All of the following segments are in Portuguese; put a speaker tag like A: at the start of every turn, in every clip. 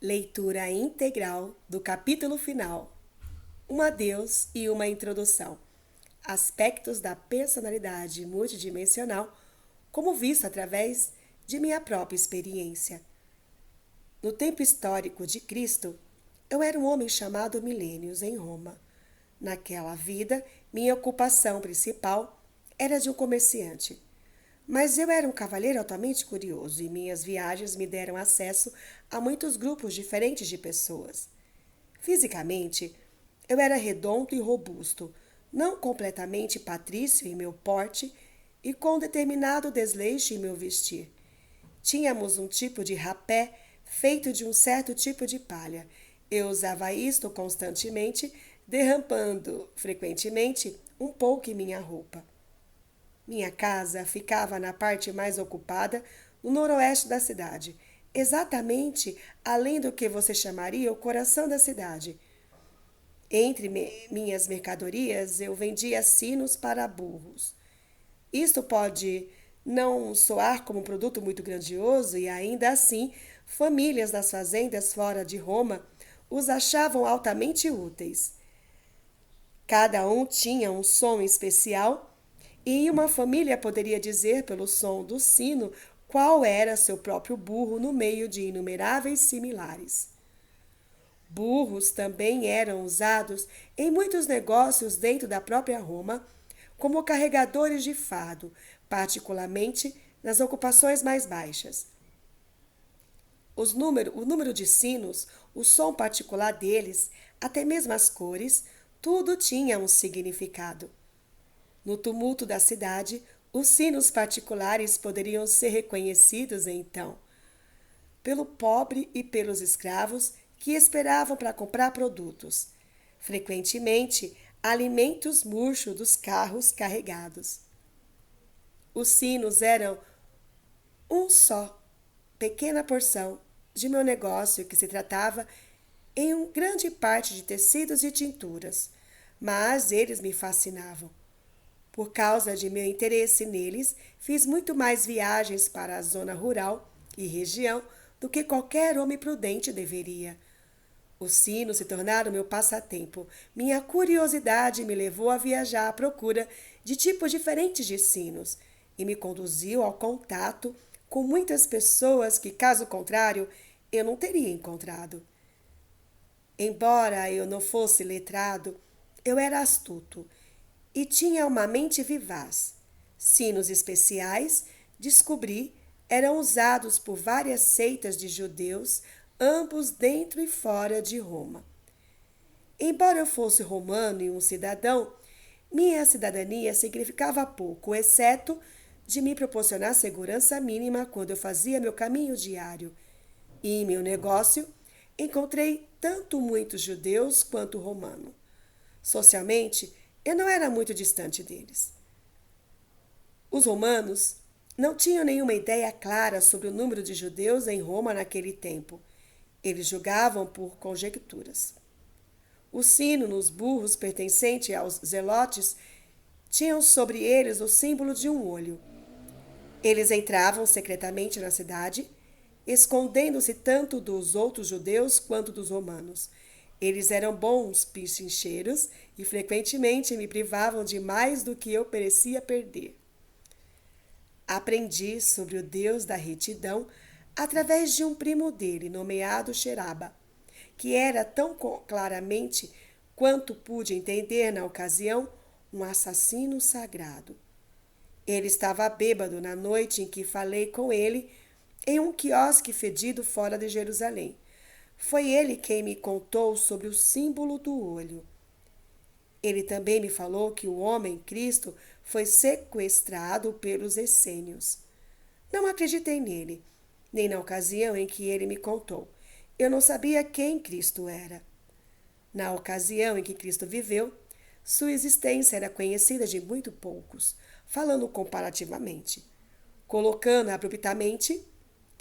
A: Leitura integral do capítulo final. Um adeus e uma introdução. Aspectos da personalidade multidimensional, como visto através de minha própria experiência. No tempo histórico de Cristo, eu era um homem chamado Milênios em Roma. Naquela vida, minha ocupação principal era de um comerciante. Mas eu era um cavalheiro altamente curioso e minhas viagens me deram acesso a muitos grupos diferentes de pessoas. Fisicamente, eu era redondo e robusto, não completamente patrício em meu porte e com determinado desleixo em meu vestir. Tínhamos um tipo de rapé feito de um certo tipo de palha. Eu usava isto constantemente, derramando frequentemente um pouco em minha roupa. Minha casa ficava na parte mais ocupada, no noroeste da cidade, exatamente além do que você chamaria o coração da cidade. Entre minhas mercadorias, eu vendia sinos para burros. Isto pode não soar como um produto muito grandioso e ainda assim, famílias das fazendas fora de Roma os achavam altamente úteis. Cada um tinha um som especial e uma família poderia dizer pelo som do sino qual era seu próprio burro no meio de inumeráveis similares. Burros também eram usados em muitos negócios dentro da própria Roma como carregadores de fardo, particularmente nas ocupações mais baixas. O número de sinos, o som particular deles, até mesmo as cores, tudo tinha um significado. No tumulto da cidade, os sinos particulares poderiam ser reconhecidos então pelo pobre e pelos escravos que esperavam para comprar produtos, frequentemente alimentos murchos dos carros carregados. Os sinos eram um só, pequena porção de meu negócio que se tratava em grande parte de tecidos e tinturas, mas eles me fascinavam. Por causa de meu interesse neles, fiz muito mais viagens para a zona rural e região do que qualquer homem prudente deveria. Os sinos se tornaram meu passatempo. Minha curiosidade me levou a viajar à procura de tipos diferentes de sinos e me conduziu ao contato com muitas pessoas que, caso contrário, eu não teria encontrado. Embora eu não fosse letrado, eu era astuto e tinha uma mente vivaz. Sinos especiais, descobri, eram usados por várias seitas de judeus, ambos dentro e fora de Roma. Embora eu fosse romano e um cidadão, minha cidadania significava pouco, exceto de me proporcionar segurança mínima quando eu fazia meu caminho diário. E em meu negócio, encontrei tanto muitos judeus quanto romano. Socialmente, eu não era muito distante deles. Os romanos não tinham nenhuma ideia clara sobre o número de judeus em Roma naquele tempo. Eles julgavam por conjecturas. O sino nos burros pertencente aos zelotes tinham sobre eles o símbolo de um olho. Eles entravam secretamente na cidade, escondendo-se tanto dos outros judeus quanto dos romanos. Eles eram bons pichincheiros e frequentemente me privavam de mais do que eu merecia perder. Aprendi sobre o Deus da retidão através de um primo dele, nomeado Xeraba, que era tão claramente quanto pude entender na ocasião um assassino sagrado. Ele estava bêbado na noite em que falei com ele em um quiosque fedido fora de Jerusalém. Foi ele quem me contou sobre o símbolo do olho. Ele também me falou que o homem, Cristo, foi sequestrado pelos essênios. Não acreditei nele, nem na ocasião em que ele me contou. Eu não sabia quem Cristo era. Na ocasião em que Cristo viveu, sua existência era conhecida de muito poucos, falando comparativamente. Colocando abruptamente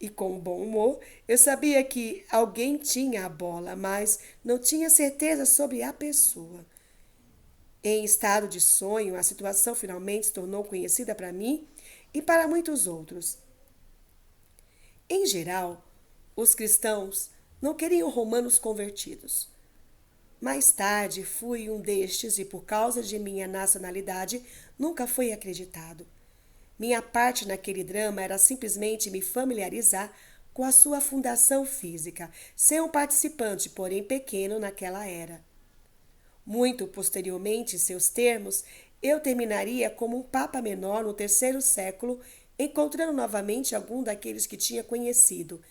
A: e com bom humor, eu sabia que alguém tinha a bola, mas não tinha certeza sobre a pessoa. Em estado de sonho, a situação finalmente se tornou conhecida para mim e para muitos outros. Em geral, os cristãos não queriam romanos convertidos. Mais tarde fui um destes e, por causa de minha nacionalidade, nunca fui acreditado. Minha parte naquele drama era simplesmente me familiarizar com a sua fundação física, ser um participante, porém pequeno naquela era. Muito posteriormente, em seus termos, eu terminaria como um papa menor no terceiro século, encontrando novamente algum daqueles que tinha conhecido.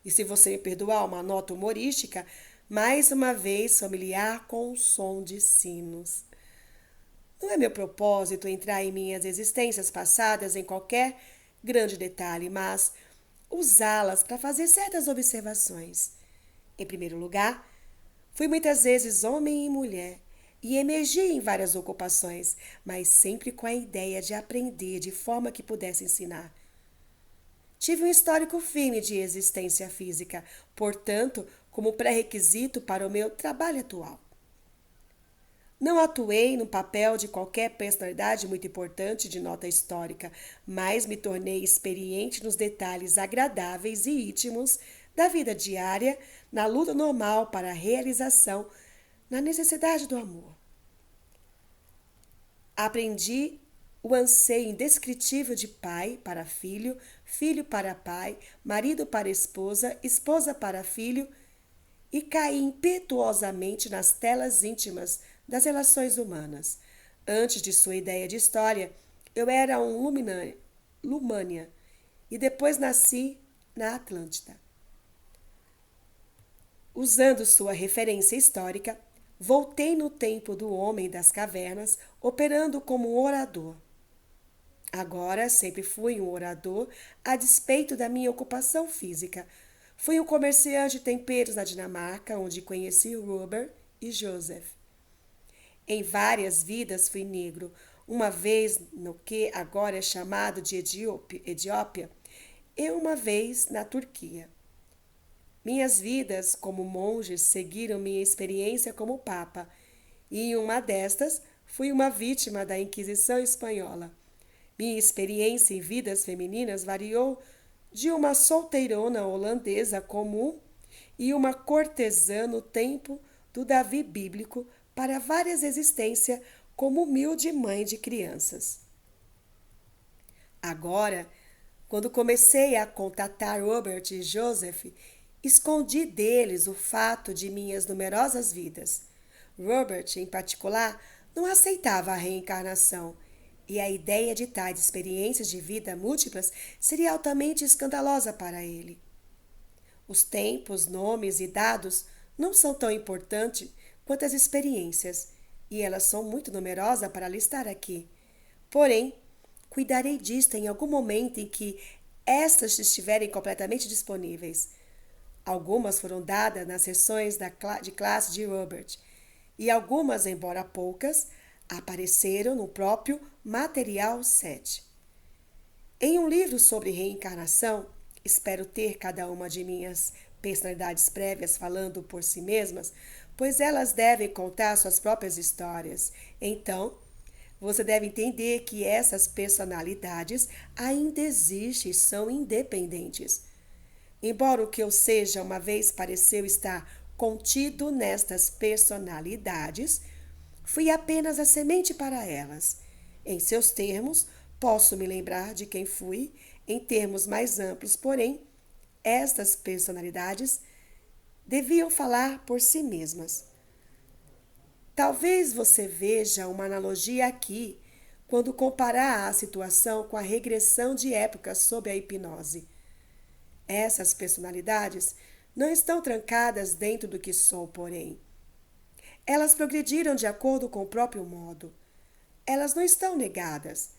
A: E se você me perdoar uma nota humorística, mais uma vez familiar com o som de sinos. Não é meu propósito entrar em minhas existências passadas em qualquer grande detalhe, mas usá-las para fazer certas observações. Em primeiro lugar, fui muitas vezes homem e mulher e emergi em várias ocupações, mas sempre com a ideia de aprender de forma que pudesse ensinar. Tive um histórico firme de existência física, portanto, como pré-requisito para o meu trabalho atual. Não atuei no papel de qualquer personalidade muito importante de nota histórica, mas me tornei experiente nos detalhes agradáveis e íntimos da vida diária, na luta normal para a realização, na necessidade do amor. Aprendi o anseio indescritível de pai para filho, filho para pai, marido para esposa, esposa para filho, e caí impetuosamente nas telas íntimas das relações humanas. Antes de sua ideia de história, eu era um Lumânia e depois nasci na Atlântida. Usando sua referência histórica, voltei no tempo do homem das cavernas, operando como um orador. Agora sempre fui um orador, a despeito da minha ocupação física. Fui um comerciante de temperos na Dinamarca, onde conheci Robert e Joseph. Em várias vidas fui negro, uma vez no que agora é chamado de Etiópia, e uma vez na Turquia. Minhas vidas como monge seguiram minha experiência como papa, e em uma destas fui uma vítima da Inquisição Espanhola. Minha experiência em vidas femininas variou de uma solteirona holandesa comum e uma cortesã no tempo do Davi bíblico para várias existências como humilde mãe de crianças. Agora, quando comecei a contatar Robert e Joseph, escondi deles o fato de minhas numerosas vidas. Robert, em particular, não aceitava a reencarnação, e a ideia de tais experiências de vida múltiplas seria altamente escandalosa para ele. Os tempos, nomes e dados não são tão importantes quanto as experiências, e elas são muito numerosas para listar aqui. Porém, cuidarei disto em algum momento em que estas estiverem completamente disponíveis. Algumas foram dadas nas sessões de classe de Robert, e algumas, embora poucas, apareceram no próprio Material 7. Em um livro sobre reencarnação, espero ter cada uma de minhas personalidades prévias falando por si mesmas, pois elas devem contar suas próprias histórias. Então, você deve entender que essas personalidades ainda existem e são independentes. Embora o que eu seja uma vez pareceu estar contido nestas personalidades, fui apenas a semente para elas. Em seus termos, posso me lembrar de quem fui, em termos mais amplos, porém, estas personalidades deviam falar por si mesmas. Talvez você veja uma analogia aqui quando comparar a situação com a regressão de épocas sob a hipnose. Essas personalidades não estão trancadas dentro do que sou, porém. Elas progrediram de acordo com o próprio modo. Elas não estão negadas.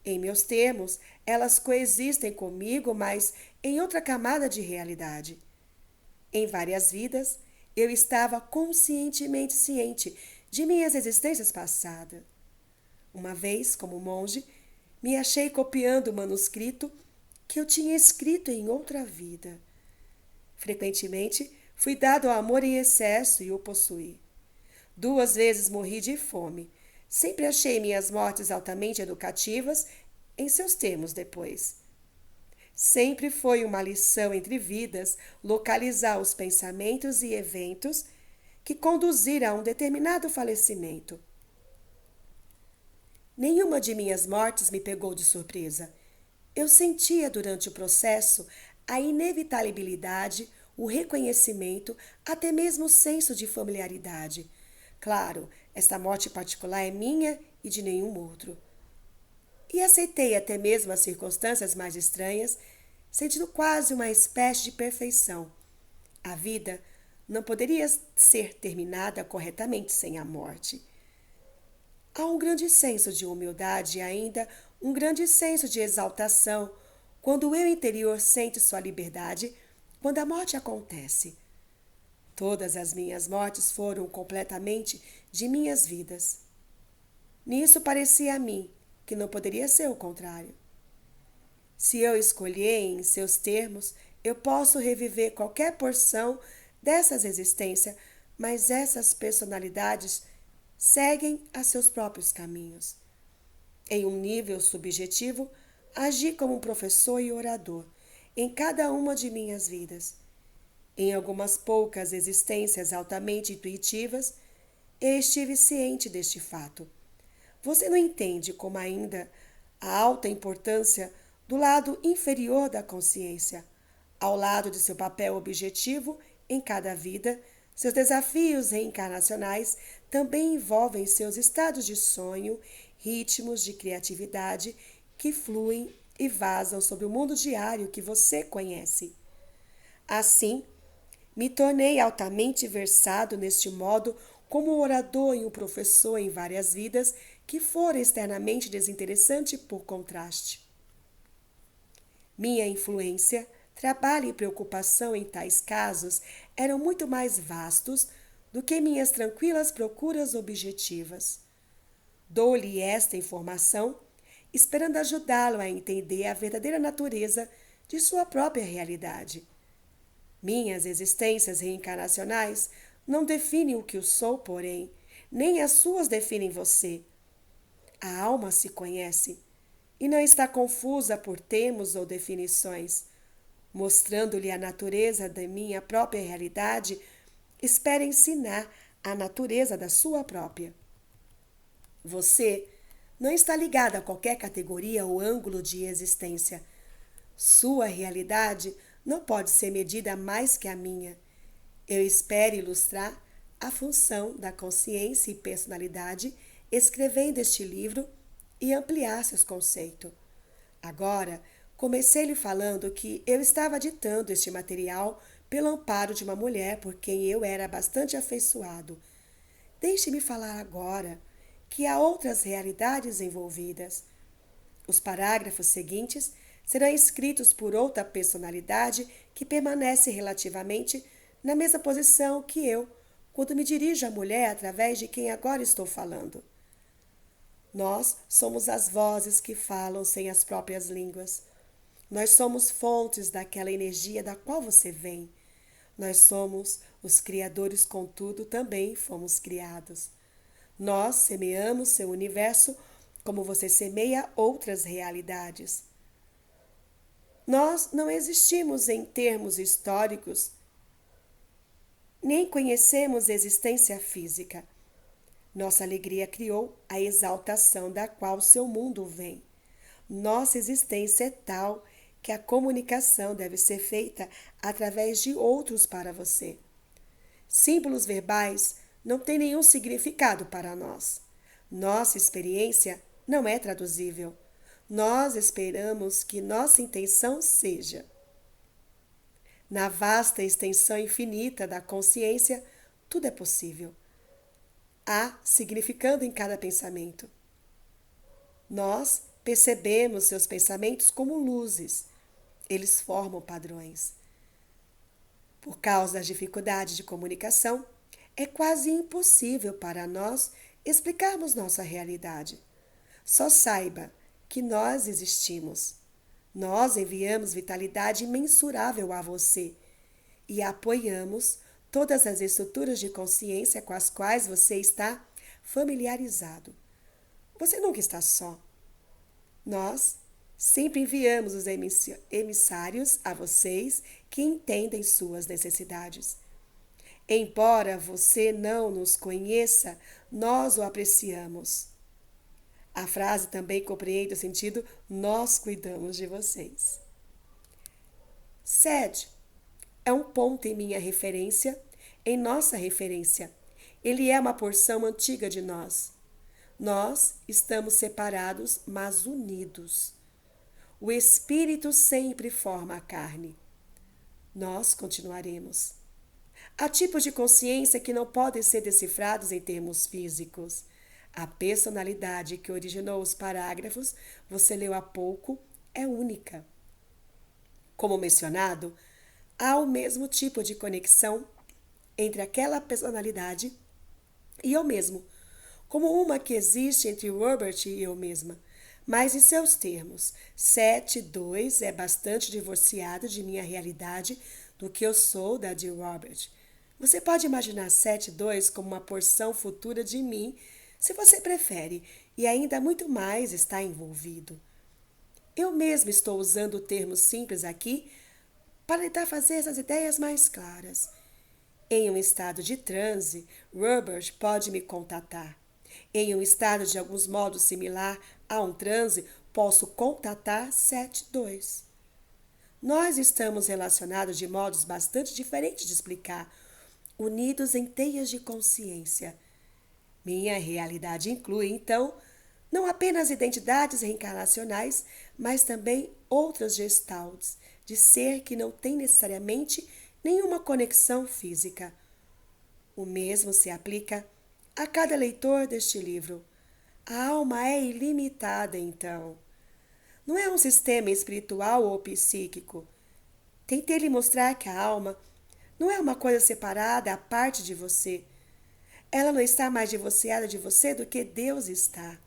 A: Em meus termos, elas coexistem comigo, mas em outra camada de realidade. Em várias vidas, eu estava conscientemente ciente de minhas existências passadas. Uma vez, como monge, me achei copiando o manuscrito que eu tinha escrito em outra vida. Frequentemente, fui dado ao amor em excesso e o possuí. 2 vezes morri de fome. Sempre achei minhas mortes altamente educativas, em seus termos depois. Sempre foi uma lição entre vidas localizar os pensamentos e eventos que conduziram a um determinado falecimento. Nenhuma de minhas mortes me pegou de surpresa. Eu sentia durante o processo a inevitabilidade, o reconhecimento, até mesmo o senso de familiaridade. Claro, esta morte particular é minha e de nenhum outro. E aceitei até mesmo as circunstâncias mais estranhas, sentindo quase uma espécie de perfeição. A vida não poderia ser terminada corretamente sem a morte. Há um grande senso de humildade e ainda um grande senso de exaltação quando o eu interior sente sua liberdade quando a morte acontece. Todas as minhas mortes foram completamente de minhas vidas. Nisso parecia a mim que não poderia ser o contrário. Se eu escolher em seus termos, eu posso reviver qualquer porção dessas existências, mas essas personalidades seguem a seus próprios caminhos. Em um nível subjetivo, agi como um professor e orador em cada uma de minhas vidas. Em algumas poucas existências altamente intuitivas, eu estive ciente deste fato. Você não entende como ainda a alta importância do lado inferior da consciência, ao lado de seu papel objetivo em cada vida, seus desafios reencarnacionais também envolvem seus estados de sonho, ritmos de criatividade que fluem e vazam sobre o mundo diário que você conhece. Assim, me tornei altamente versado neste modo como orador e um professor em várias vidas que fora externamente desinteressante por contraste. Minha influência, trabalho e preocupação em tais casos eram muito mais vastos do que minhas tranquilas procuras objetivas. Dou-lhe esta informação, esperando ajudá-lo a entender a verdadeira natureza de sua própria realidade. Minhas existências reencarnacionais não definem o que eu sou, porém, nem as suas definem você. A alma se conhece e não está confusa por termos ou definições. Mostrando-lhe a natureza da minha própria realidade, espera ensinar a natureza da sua própria. Você não está ligado a qualquer categoria ou ângulo de existência. Sua realidade não pode ser medida mais que a minha. Eu espero ilustrar a função da consciência e personalidade escrevendo este livro e ampliar seus conceitos. Agora, comecei lhe falando que eu estava ditando este material pelo amparo de uma mulher por quem eu era bastante afeiçoado. Deixe-me falar agora que há outras realidades envolvidas. Os parágrafos seguintes serão escritos por outra personalidade que permanece relativamente na mesma posição que eu, quando me dirijo à mulher através de quem agora estou falando. Nós somos as vozes que falam sem as próprias línguas. Nós somos fontes daquela energia da qual você vem. Nós somos os criadores, contudo, também fomos criados. Nós semeamos seu universo como você semeia outras realidades. Nós não existimos em termos históricos, nem conhecemos existência física. Nossa alegria criou a exaltação da qual seu mundo vem. Nossa existência é tal que a comunicação deve ser feita através de outros para você. Símbolos verbais não têm nenhum significado para nós. Nossa experiência não é traduzível. Nós esperamos que nossa intenção seja. Na vasta extensão infinita da consciência, tudo é possível. Há significando em cada pensamento. Nós percebemos seus pensamentos como luzes. Eles formam padrões. Por causa das dificuldades de comunicação, é quase impossível para nós explicarmos nossa realidade. Só saiba que nós existimos. Nós enviamos vitalidade imensurável a você e apoiamos todas as estruturas de consciência com as quais você está familiarizado. Você nunca está só. Nós Sempre enviamos os emissários a vocês que entendem suas necessidades. Embora você não nos conheça, nós o apreciamos. A frase também compreende o sentido nós cuidamos de vocês. Sede é um ponto em minha referência, em nossa referência. Ele é uma porção antiga de nós. Nós estamos separados, mas unidos. O Espírito sempre forma a carne. Nós continuaremos. Há tipos de consciência que não podem ser decifrados em termos físicos. A personalidade que originou os parágrafos, você leu há pouco, é única. Como mencionado, há o mesmo tipo de conexão entre aquela personalidade e eu mesmo, como uma que existe entre Robert e eu mesma, mas em seus termos. 7.2 é bastante divorciado de minha realidade do que eu sou da de Robert. Você pode imaginar 7.2 como uma porção futura de mim, se você prefere, e ainda muito mais está envolvido. Eu mesma estou usando termos simples aqui para tentar fazer essas ideias mais claras. Em um estado de transe, Robert pode me contatar. Em um estado de alguns modos similar a um transe, posso contatar 7.2. Nós estamos relacionados de modos bastante diferentes de explicar, unidos em teias de consciência. Minha realidade inclui, então, não apenas identidades reencarnacionais, mas também outras gestaltes de ser que não tem necessariamente nenhuma conexão física. O mesmo se aplica a cada leitor deste livro. A alma é ilimitada, então. Não é um sistema espiritual ou psíquico. Tentei lhe mostrar que a alma não é uma coisa separada à parte de você. Ela não está mais divorciada de você do que Deus está.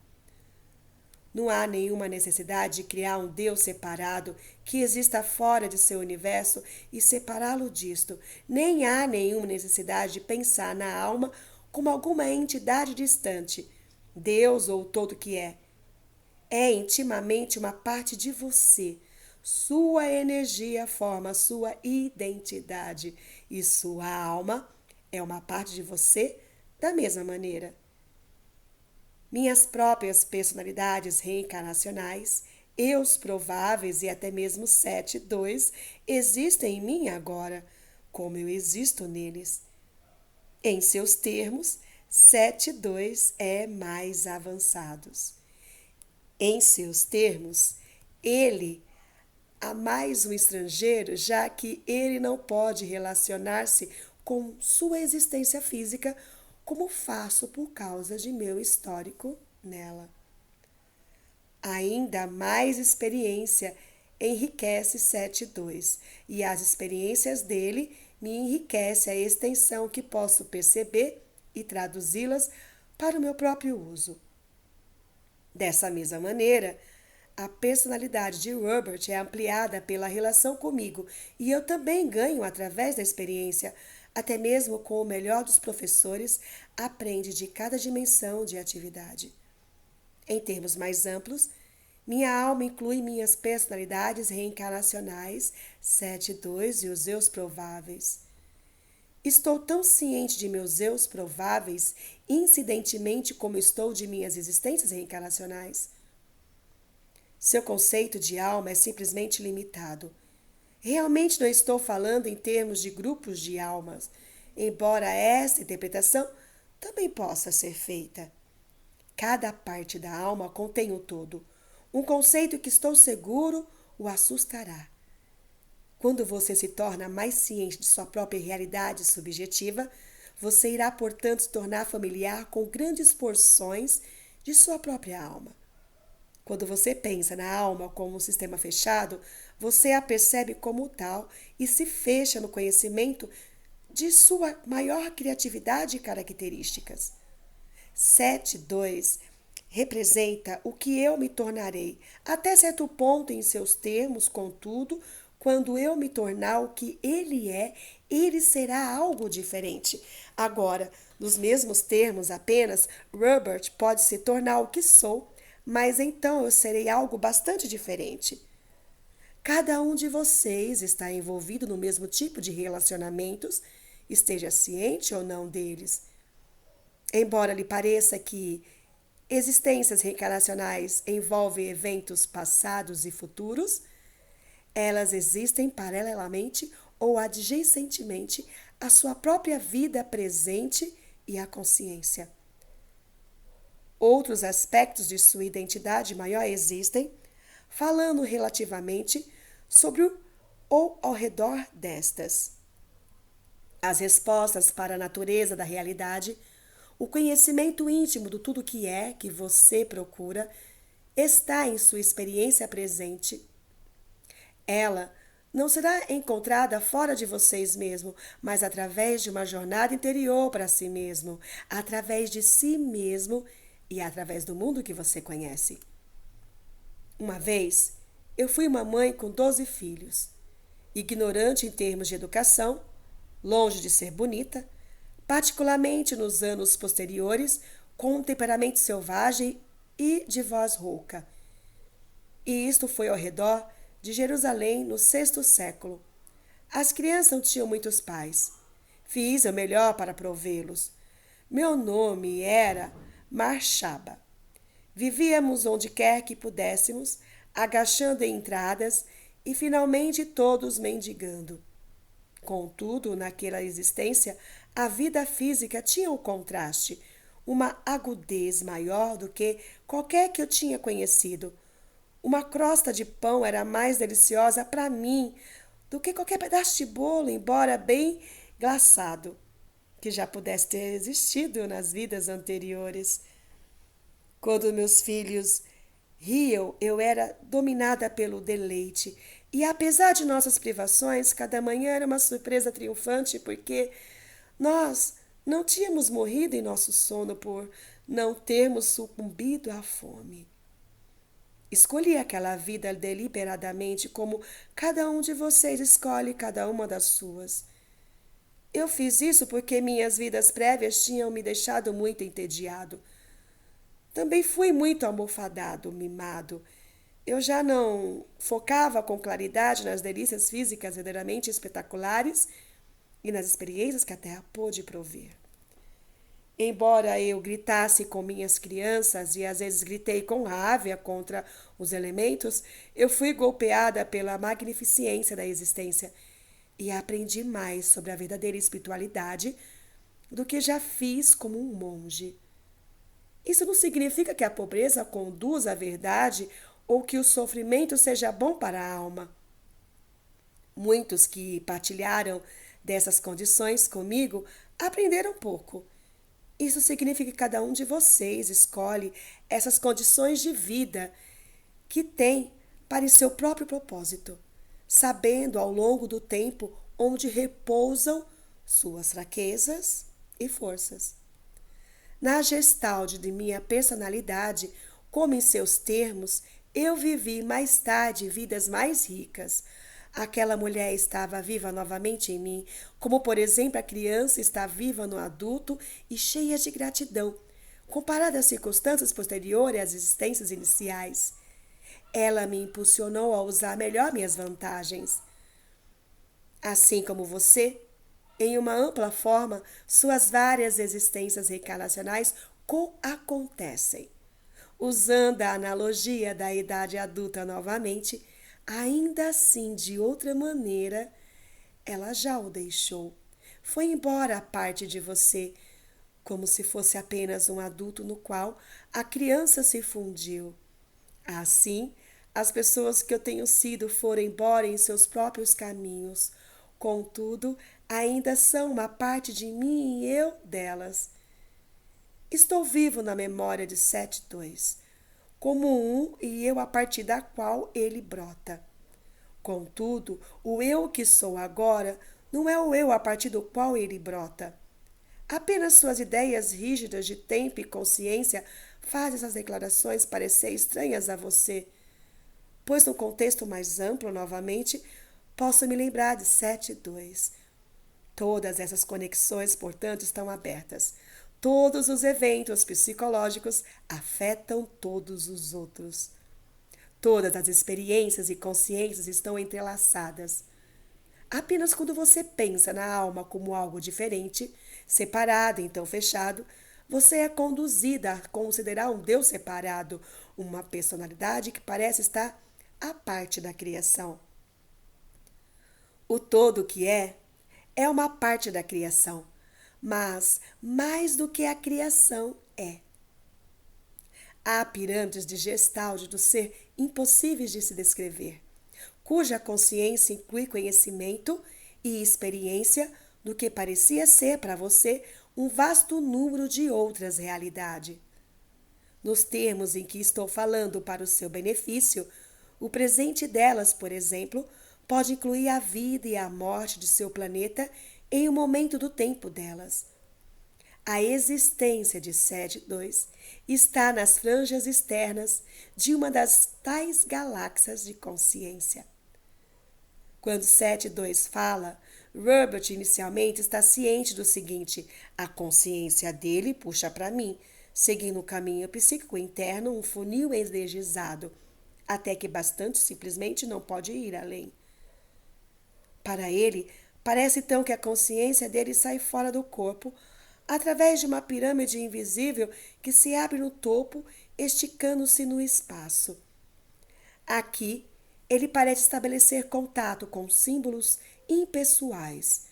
A: Não há nenhuma necessidade de criar um Deus separado que exista fora de seu universo e separá-lo disto. Nem há nenhuma necessidade de pensar na alma como alguma entidade distante, Deus ou todo que é. É intimamente uma parte de você. Sua energia forma sua identidade e sua alma é uma parte de você da mesma maneira. Minhas próprias personalidades reencarnacionais, eus prováveis e até mesmo 7.2 existem em mim agora, como eu existo neles. Em seus termos, 7.2 é mais avançados. Em seus termos, ele há mais um estrangeiro, já que ele não pode relacionar-se com sua existência física como faço por causa de meu histórico nela. Ainda mais experiência enriquece 7.2 e as experiências dele me enriquecem a extensão que posso perceber e traduzi-las para o meu próprio uso. Dessa mesma maneira, a personalidade de Robert é ampliada pela relação comigo e eu também ganho através da experiência, até mesmo com o melhor dos professores, aprende de cada dimensão de atividade. Em termos mais amplos, minha alma inclui minhas personalidades reencarnacionais, 7.2 e os eus prováveis. Estou tão ciente de meus eus prováveis, incidentemente como estou de minhas existências reencarnacionais. Seu conceito de alma é simplesmente limitado. Realmente não estou falando em termos de grupos de almas, embora esta interpretação também possa ser feita. Cada parte da alma contém o todo, um conceito que estou seguro o assustará. Quando você se torna mais ciente de sua própria realidade subjetiva, você irá, portanto, se tornar familiar com grandes porções de sua própria alma. Quando você pensa na alma como um sistema fechado, você a percebe como tal e se fecha no conhecimento de sua maior criatividade e características. 7.2 representa o que eu me tornarei, até certo ponto em seus termos, contudo, quando eu me tornar o que ele é, ele será algo diferente. Agora, nos mesmos termos apenas, Robert pode se tornar o que sou, mas então eu serei algo bastante diferente. Cada um de vocês está envolvido no mesmo tipo de relacionamentos, esteja ciente ou não deles. Embora lhe pareça que existências reencarnacionais envolvem eventos passados e futuros, elas existem paralelamente ou adjacentemente à sua própria vida presente e à consciência. Outros aspectos de sua identidade maior existem, falando relativamente sobre o ou ao redor destas. As respostas para a natureza da realidade, o conhecimento íntimo do tudo que é que você procura, está em sua experiência presente. Ela não será encontrada fora de vocês mesmos, mas através de uma jornada interior para si mesmo, através de si mesmo e através do mundo que você conhece. Uma vez, eu fui uma mãe com 12 filhos, ignorante em termos de educação, longe de ser bonita, particularmente nos anos posteriores, com um temperamento selvagem e de voz rouca. E isto foi ao redor de Jerusalém no sexto século. As crianças não tinham muitos pais. Fiz o melhor para provê-los. Meu nome era Marchaba. Vivíamos onde quer que pudéssemos, agachando em entradas e finalmente todos mendigando. Contudo, naquela existência, a vida física tinha um contraste, uma agudez maior do que qualquer que eu tinha conhecido. Uma crosta de pão era mais deliciosa para mim do que qualquer pedaço de bolo, embora bem glaçado, que já pudesse ter existido nas vidas anteriores. Quando meus filhos riam, eu era dominada pelo deleite. E apesar de nossas privações, cada manhã era uma surpresa triunfante, porque nós não tínhamos morrido em nosso sono por não termos sucumbido à fome. Escolhi aquela vida deliberadamente, como cada um de vocês escolhe cada uma das suas. Eu fiz isso porque minhas vidas prévias tinham me deixado muito entediado. Também fui muito almofadado, mimado. Eu já não focava com claridade nas delícias físicas verdadeiramente espetaculares e nas experiências que a terra pôde prover. Embora eu gritasse com minhas crianças e às vezes gritei com raiva contra os elementos, eu fui golpeada pela magnificência da existência e aprendi mais sobre a verdadeira espiritualidade do que já fiz como um monge. Isso não significa que a pobreza conduz à verdade ou que o sofrimento seja bom para a alma. Muitos que partilharam dessas condições comigo aprenderam pouco. Isso significa que cada um de vocês escolhe essas condições de vida que tem para o seu próprio propósito, sabendo ao longo do tempo onde repousam suas fraquezas e forças. Na gestalt de minha personalidade, como em seus termos, eu vivi mais tarde vidas mais ricas. Aquela mulher estava viva novamente em mim, como por exemplo a criança está viva no adulto e cheia de gratidão, comparada às circunstâncias posteriores às existências iniciais. Ela me impulsionou a usar melhor minhas vantagens. Assim como você, em uma ampla forma, suas várias existências reencarnacionais acontecem. Usando a analogia da idade adulta novamente, ainda assim, de outra maneira, ela já o deixou. Foi embora a parte de você, como se fosse apenas um adulto no qual a criança se fundiu. Assim, as pessoas que eu tenho sido foram embora em seus próprios caminhos. Contudo, ainda são uma parte de mim e eu delas. Estou vivo na memória de 7-2, como um e eu a partir da qual ele brota. Contudo, o eu que sou agora não é o eu a partir do qual ele brota. Apenas suas ideias rígidas de tempo e consciência fazem essas declarações parecer estranhas a você, pois no contexto mais amplo, novamente, posso me lembrar de 7-2. Todas essas conexões, portanto, estão abertas. Todos os eventos psicológicos afetam todos os outros. Todas as experiências e consciências estão entrelaçadas. Apenas quando você pensa na alma como algo diferente, separado, então fechado, você é conduzida a considerar um Deus separado, uma personalidade que parece estar à parte da criação. O todo que é uma parte da criação, mas mais do que a criação é. Há pirâmides de Gestalt do ser impossíveis de se descrever, cuja consciência inclui conhecimento e experiência do que parecia ser para você um vasto número de outras realidades. Nos termos em que estou falando para o seu benefício, o presente delas, por exemplo, pode incluir a vida e a morte de seu planeta em um momento do tempo delas. A existência de 7.2 está nas franjas externas de uma das tais galáxias de consciência. Quando 7.2 fala, Robert inicialmente está ciente do seguinte: a consciência dele puxa para mim, seguindo o caminho psíquico interno, um funil energizado, até que bastante simplesmente não pode ir além. Para ele, parece então que a consciência dele sai fora do corpo, através de uma pirâmide invisível que se abre no topo, esticando-se no espaço. Aqui, ele parece estabelecer contato com símbolos impessoais,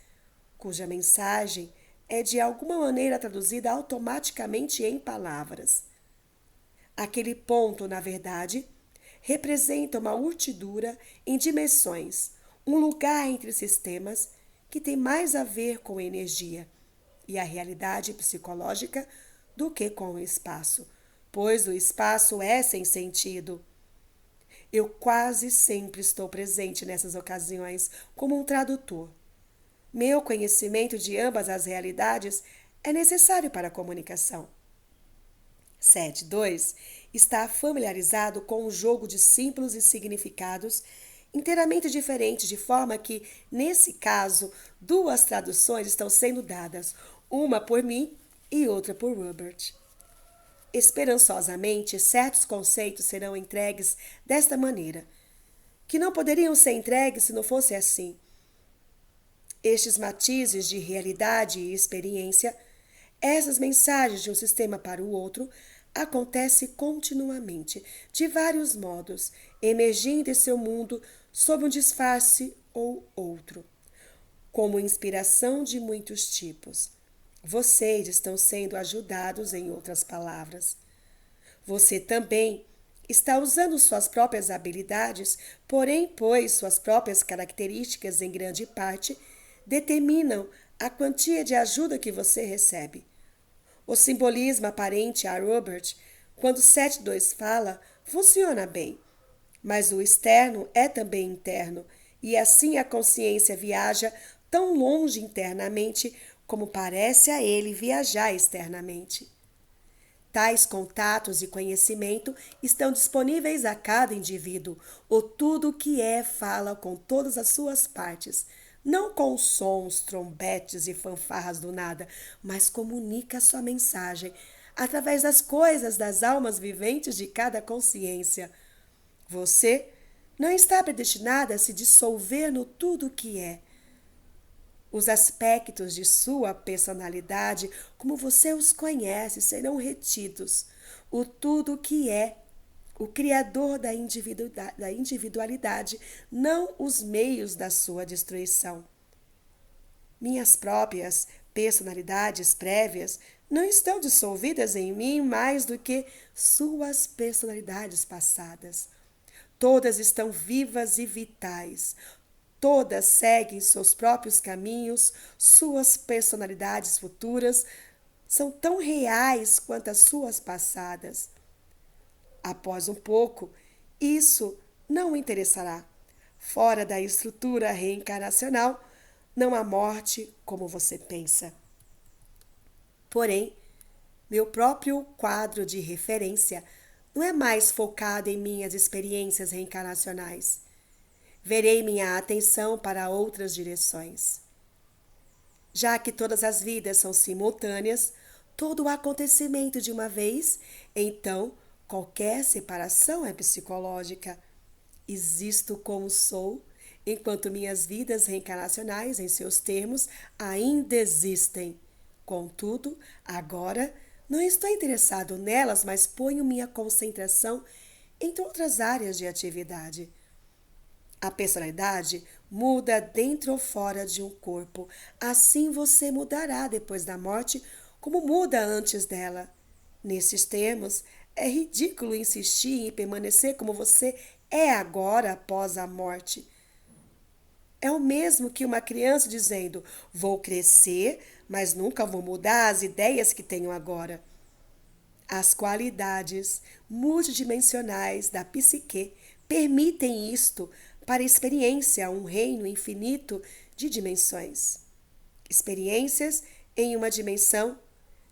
A: cuja mensagem é de alguma maneira traduzida automaticamente em palavras. Aquele ponto, na verdade, representa uma urdidura em dimensões, um lugar entre sistemas que tem mais a ver com energia e a realidade psicológica do que com o espaço, pois o espaço é sem sentido. Eu quase sempre estou presente nessas ocasiões como um tradutor. Meu conhecimento de ambas as realidades é necessário para a comunicação. 7.2 está familiarizado com um jogo de símbolos e significados inteiramente diferentes, de forma que, nesse caso, duas traduções estão sendo dadas, uma por mim e outra por Robert. Esperançosamente, certos conceitos serão entregues desta maneira, que não poderiam ser entregues se não fosse assim. Estes matizes de realidade e experiência, essas mensagens de um sistema para o outro, acontecem continuamente, de vários modos, emergindo em seu mundo sob um disfarce ou outro, como inspiração de muitos tipos. Vocês estão sendo ajudados, em outras palavras. Você também está usando suas próprias habilidades, porém, pois suas próprias características, em grande parte, determinam a quantia de ajuda que você recebe. O simbolismo aparente a Robert, quando 7.2 fala, funciona bem, mas o externo é também interno, e assim a consciência viaja tão longe internamente como parece a ele viajar externamente. Tais contatos e conhecimento estão disponíveis a cada indivíduo. O tudo o que é fala com todas as suas partes, não com sons, trombetes e fanfarras do nada, mas comunica sua mensagem através das coisas das almas viventes de cada consciência. Você não está predestinada a se dissolver no tudo o que é. Os aspectos de sua personalidade, como você os conhece, serão retidos. O tudo que é, o criador da individualidade, não os meios da sua destruição. Minhas próprias personalidades prévias não estão dissolvidas em mim mais do que suas personalidades passadas. Todas estão vivas e vitais. Todas seguem seus próprios caminhos, suas personalidades futuras são tão reais quanto as suas passadas. Após um pouco, isso não o interessará. Fora da estrutura reencarnacional, não há morte como você pensa. Porém, meu próprio quadro de referência não é mais focado em minhas experiências reencarnacionais. Verei minha atenção para outras direções. Já que todas as vidas são simultâneas, todo o acontecimento de uma vez, então qualquer separação é psicológica. Existo como sou, enquanto minhas vidas reencarnacionais, em seus termos, ainda existem. Contudo, agora não estou interessado nelas, mas ponho minha concentração em outras áreas de atividade. A personalidade muda dentro ou fora de um corpo. Assim você mudará depois da morte, como muda antes dela. Nesses termos, é ridículo insistir em permanecer como você é agora após a morte. É o mesmo que uma criança dizendo: vou crescer, mas nunca vou mudar as ideias que tenho agora. As qualidades multidimensionais da psique permitem isto para a experiência, um reino infinito de dimensões. Experiências em uma dimensão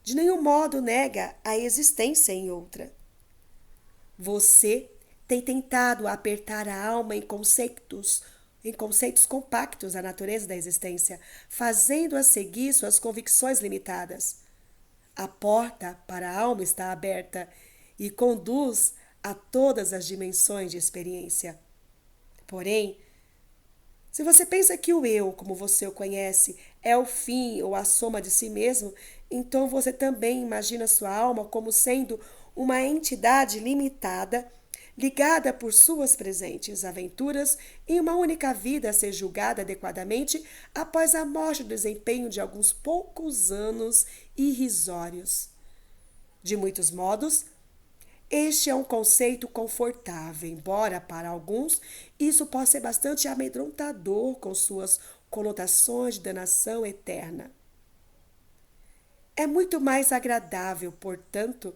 A: de nenhum modo nega a existência em outra. Você tem tentado apertar a alma em conceitos compactos da natureza da existência, fazendo-a seguir suas convicções limitadas. A porta para a alma está aberta e conduz a todas as dimensões de experiência. Porém, se você pensa que o eu, como você o conhece, é o fim ou a soma de si mesmo, então você também imagina sua alma como sendo uma entidade limitada, ligada por suas presentes aventuras em uma única vida a ser julgada adequadamente após a morte do desempenho de alguns poucos anos irrisórios. De muitos modos, este é um conceito confortável, embora para alguns isso possa ser bastante amedrontador com suas conotações de danação eterna. É muito mais agradável, portanto,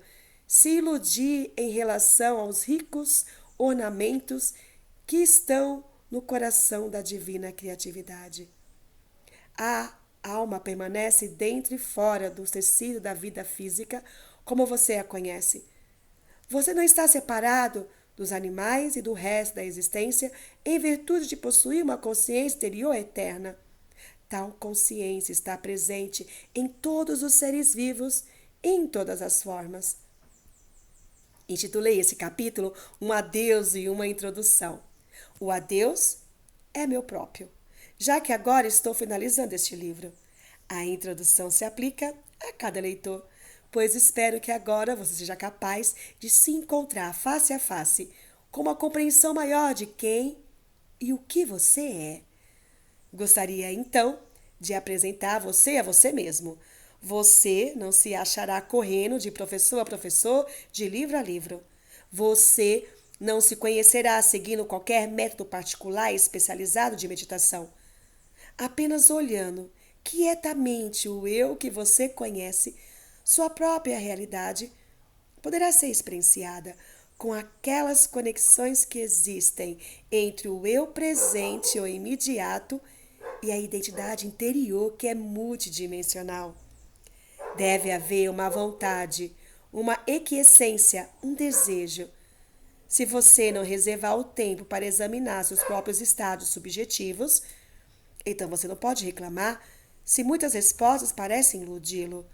A: se iludir em relação aos ricos ornamentos que estão no coração da divina criatividade. A alma permanece dentro e fora do tecido da vida física, como você a conhece. Você não está separado dos animais e do resto da existência em virtude de possuir uma consciência interior eterna. Tal consciência está presente em todos os seres vivos e em todas as formas. Intitulei esse capítulo Um Adeus e uma Introdução. O adeus é meu próprio, já que agora estou finalizando este livro. A introdução se aplica a cada leitor, pois espero que agora você seja capaz de se encontrar face a face com uma compreensão maior de quem e o que você é. Gostaria, então, de apresentar você a você mesmo. Você não se achará correndo de professor a professor, de livro a livro. Você não se conhecerá seguindo qualquer método particular e especializado de meditação. Apenas olhando quietamente o eu que você conhece, sua própria realidade poderá ser experienciada com aquelas conexões que existem entre o eu presente ou imediato e a identidade interior que é multidimensional. Deve haver uma vontade, uma equiescência, um desejo. Se você não reservar o tempo para examinar seus próprios estados subjetivos, então você não pode reclamar se muitas respostas parecem iludi-lo.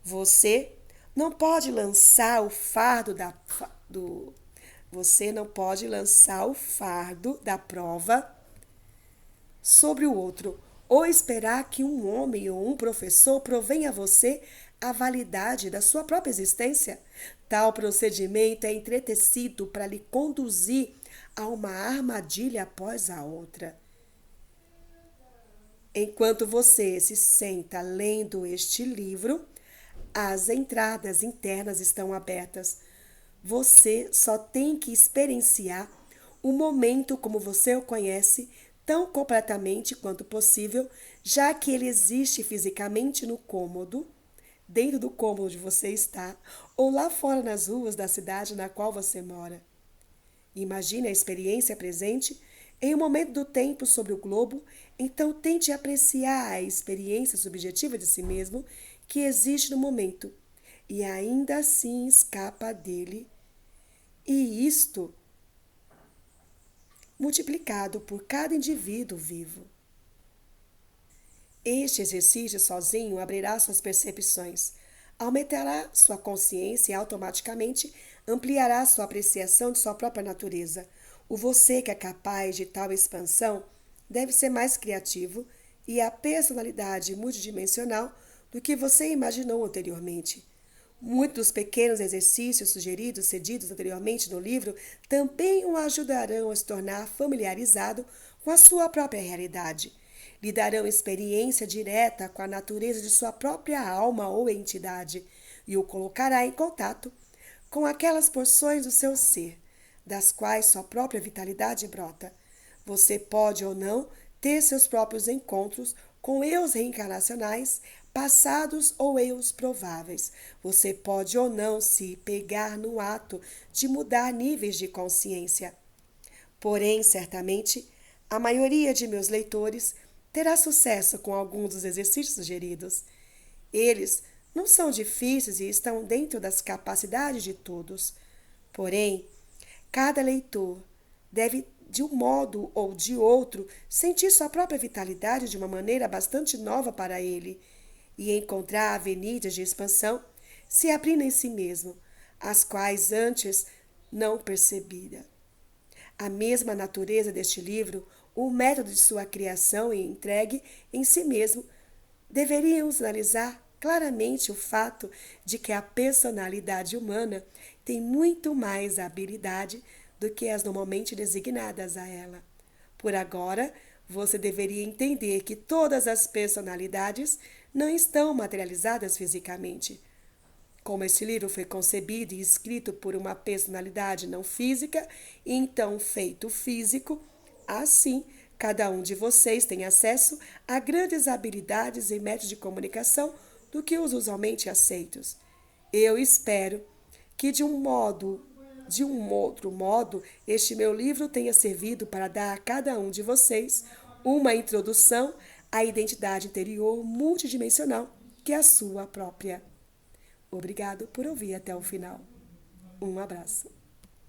A: Você não pode lançar o fardo você não pode lançar o fardo da prova sobre o outro, ou esperar que um homem ou um professor provenha a você a validade da sua própria existência. Tal procedimento é entretecido para lhe conduzir a uma armadilha após a outra. Enquanto você se senta lendo este livro, as entradas internas estão abertas. Você só tem que experienciar o momento como você o conhece, tão completamente quanto possível, já que ele existe fisicamente no cômodo, dentro do cômodo onde você está, ou lá fora nas ruas da cidade na qual você mora. Imagine a experiência presente em um momento do tempo sobre o globo, então tente apreciar a experiência subjetiva de si mesmo que existe no momento e ainda assim escapa dele, e isto multiplicado por cada indivíduo vivo. Este exercício sozinho abrirá suas percepções. aumentará sua consciência e automaticamente ampliará sua apreciação de sua própria natureza. O você que é capaz de tal expansão deve ser mais criativo e a personalidade multidimensional do que você imaginou anteriormente. Muitos dos pequenos exercícios sugeridos, cedidos anteriormente no livro, também o ajudarão a se tornar familiarizado com a sua própria realidade. Lhe darão experiência direta com a natureza de sua própria alma ou entidade e o colocará em contato com aquelas porções do seu ser, das quais sua própria vitalidade brota. Você pode ou não ter seus próprios encontros com eus reencarnacionais, passados ou eus prováveis. Você pode ou não se pegar no ato de mudar níveis de consciência. Porém, certamente, a maioria de meus leitores terá sucesso com alguns dos exercícios sugeridos. Eles não são difíceis e estão dentro das capacidades de todos. Porém, cada leitor deve, de um modo ou de outro, sentir sua própria vitalidade de uma maneira bastante nova para ele e encontrar avenidas de expansão se abrindo em si mesmo, as quais antes não percebera. A mesma natureza deste livro, o método de sua criação e entregue em si mesmo, deveriam sinalizar claramente o fato de que a personalidade humana tem muito mais habilidade do que as normalmente designadas a ela. Por agora, você deveria entender que todas as personalidades não estão materializadas fisicamente. Como este livro foi concebido e escrito por uma personalidade não física e então feito físico, assim, cada um de vocês tem acesso a grandes habilidades e métodos de comunicação do que os usualmente aceitos. Eu espero que de um outro modo, este meu livro tenha servido para dar a cada um de vocês uma introdução à identidade interior multidimensional que é a sua própria. Obrigado por ouvir até o final. Um abraço.